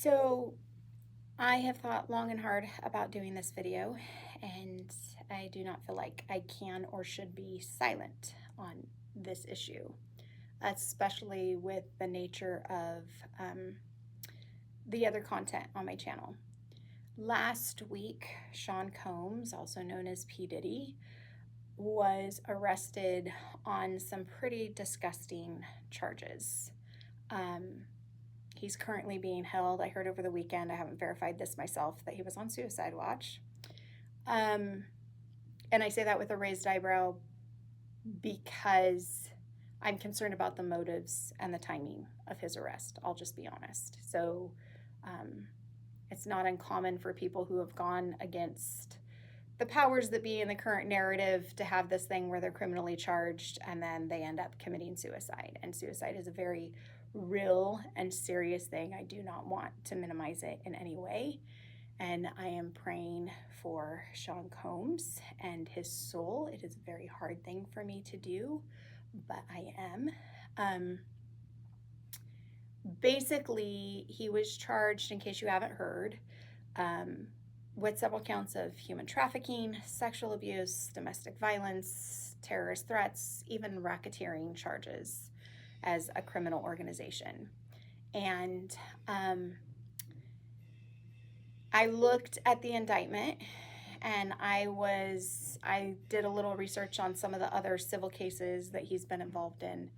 So I have thought long and hard about doing this video, and I do not feel like I can or should be silent on this issue, especially with the nature of the other content on my channel. Last week, Sean Combs, also known as P. Diddy, was arrested on some pretty disgusting charges. He's currently being held. I heard over the weekend, I haven't verified this myself, that he was on suicide watch. And I say that with a raised eyebrow because I'm concerned about the motives and the timing of his arrest. I'll just be honest. So it's not uncommon for people who have gone against the powers that be in the current narrative to have this thing where they're criminally charged and then they end up committing suicide. And suicide is a very real and serious thing. I do not want to minimize it in any way. And I am praying for Sean Combs and his soul. It is a very hard thing for me to do, but I am. Basically, he was charged, in case you haven't heard, with several counts of human trafficking, sexual abuse, domestic violence, terrorist threats, even racketeering charges as a criminal organization. And I looked at the indictment, and I did a little research on some of the other civil cases that he's been involved in,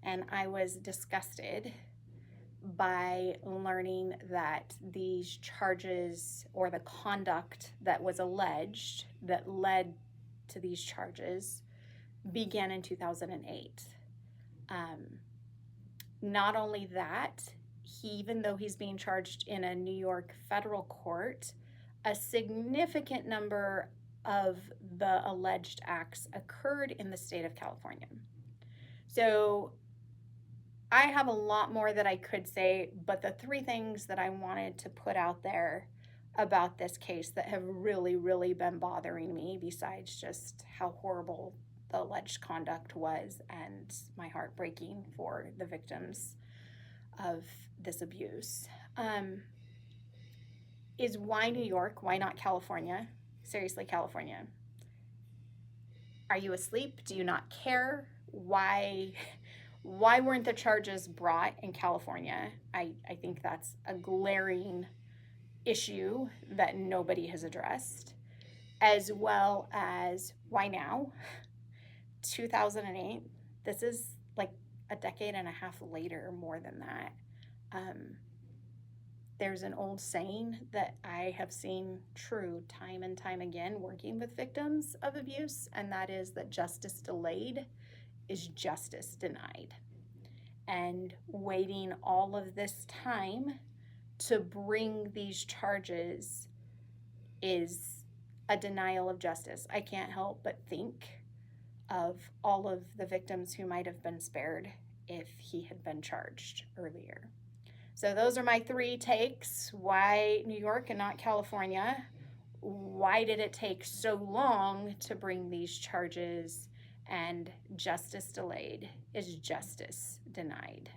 and I was disgusted by learning that these charges, or the conduct that was alleged that led to these charges, began in 2008. Not only that, even though he's being charged in a New York federal court, a significant number of the alleged acts occurred in the state of California. So I have a lot more that I could say, but the three things that I wanted to put out there about this case that have really, really been bothering me, besides just how horrible the alleged conduct was and my heart breaking for the victims of this abuse, is why New York? Why not California? Seriously, California. Are you asleep? Do you not care? Why weren't the charges brought in California? I think that's a glaring issue that nobody has addressed, as well as why now? 2008, this is like a decade and a half later, more than that. There's an old saying that I have seen true time and time again working with victims of abuse, and that is that justice delayed is justice denied. And waiting all of this time to bring these charges is a denial of justice. I can't help but think of all of the victims who might have been spared if he had been charged earlier. So those are my three takes. Why New York and not California? Why did it take so long to bring these charges? And justice delayed is justice denied.